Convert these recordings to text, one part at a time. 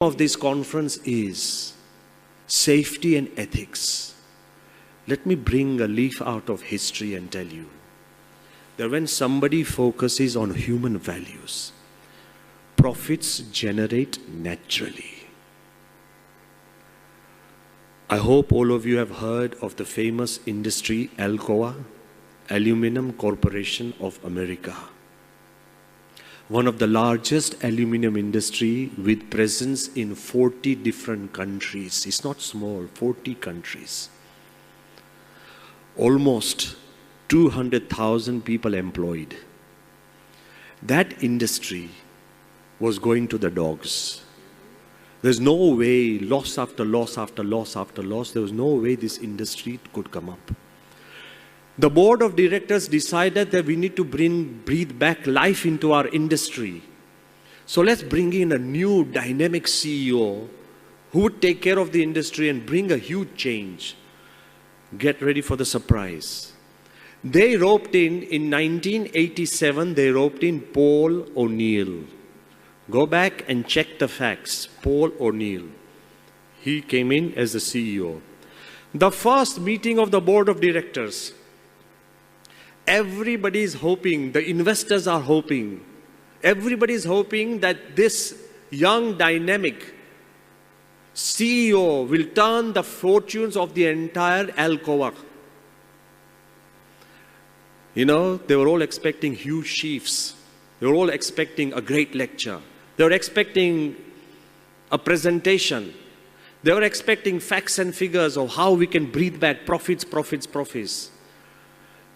of this conference is safety and ethics. Let me bring a leaf out of history and tell you that when somebody focuses on human values, profits generate naturally. I hope all of you have heard of the famous industry Alcoa, Aluminum Corporation of America. One of the largest aluminum industry with presence in 40 different countries. It's not small, 40 countries. Almost 200,000 people employed. That industry was going to the dogs. There's no way, loss after loss after loss after loss, there was no way this industry could come up. The board of directors decided that we need to breathe back life into our industry. So let's bring in a new dynamic CEO who would take care of the industry and bring a huge change. Get ready for the surprise. They roped in 1987, they roped in Paul O'Neill. Go back and check the facts. Paul O'Neill. He came in as the CEO. The first meeting of the board of directors, everybody is hoping, the investors are hoping, everybody is hoping that this young dynamic CEO will turn the fortunes of the entire Alcoa. You know, they were all expecting huge chiefs. They were all expecting a great lecture. They were expecting a presentation. They were expecting facts and figures of how we can breathe back profits, profits, profits.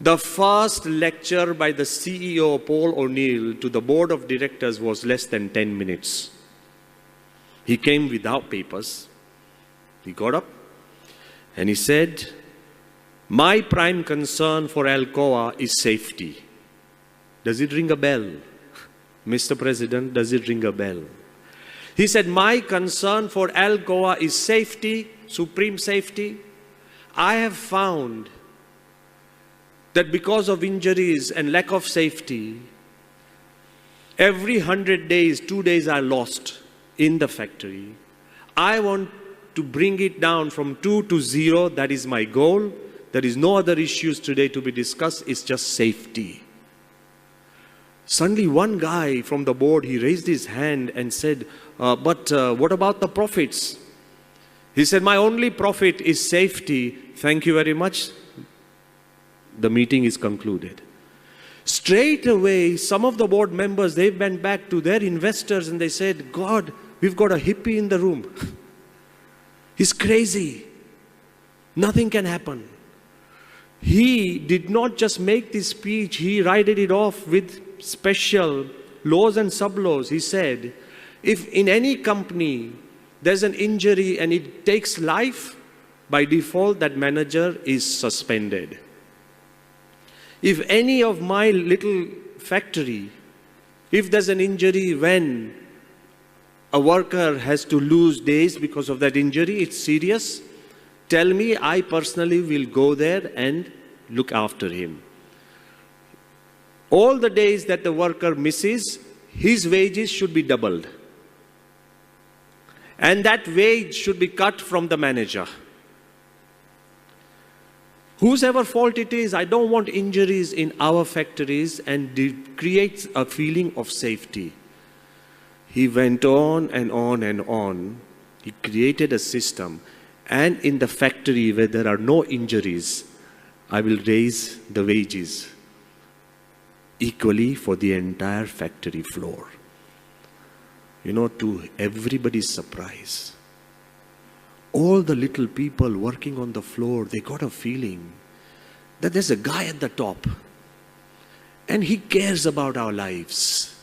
The first lecture by the CEO, Paul O'Neill, to the board of directors was less than 10 minutes. He came without papers. He got up and he said, "My prime concern for Alcoa is safety." Does it ring a bell? Mr. President, does it ring a bell? He said, "My concern for Alcoa is safety, supreme safety. I have found that because of injuries and lack of safety, every 100 days, 2 days are lost in the factory. I want to bring it down from 2 to 0. That is my goal. There is no other issues today to be discussed. It's just safety." Suddenly one guy from the board, he raised his hand and said, but what about the profits? He said, "My only profit is safety. Thank you very much." The meeting is concluded. Straight away, some of the board members, they went back to their investors and they said, "God, we've got a hippie in the room. He's crazy. Nothing can happen." He did not just make this speech, he righted it off with special laws and sub-laws. He said, if in any company there's an injury and it takes life, by default that manager is suspended. If any of my little factory, if there's an injury when a worker has to lose days because of that injury, it's serious, tell me, I personally will go there and look after him. All the days that the worker misses, his wages should be doubled. And that wage should be cut from the manager. Whosever fault it is, I don't want injuries in our factories, and it creates a feeling of safety. He went on and on and on. He created a system. And in the factory where there are no injuries, I will raise the wages equally for the entire factory floor. You know, to everybody's surprise, all the little people working on the floor, they got a feeling that there's a guy at the top and he cares about our lives.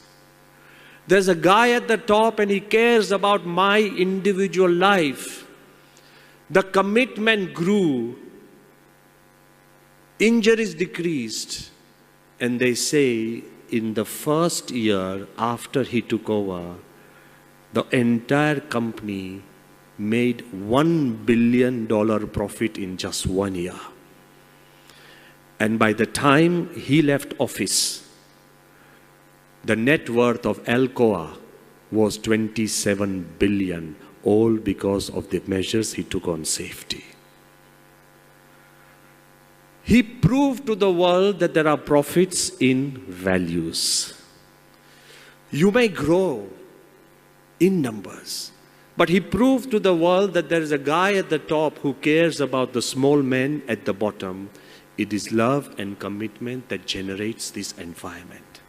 There's a guy at the top and he cares about my individual life. The commitment grew, injuries decreased, and they say in the first year after he took over, the entire company made $1 billion profit in just 1 year. And by the time he left office, the net worth of Alcoa was 27 billion, all because of the measures he took on safety. He proved to the world that there are profits in values. You may grow in numbers, but he proved to the world that there is a guy at the top who cares about the small men at the bottom. It is love and commitment that generates this environment.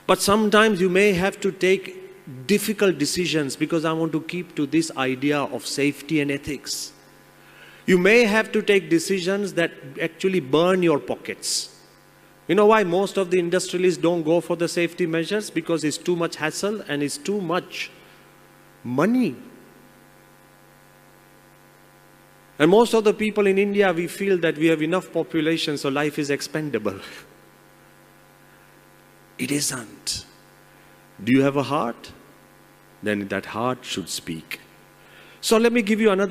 But sometimes you may have to take difficult decisions, because I want to keep to this idea of safety and ethics. You may have to take decisions that actually burn your pockets. You know why most of the industrialists don't go for the safety measures? Because it's too much hassle and it's too much money. And most of the people in India, we feel that we have enough population, so life is expendable. It isn't. Do you have a heart? Then that heart should speak. So let me give you another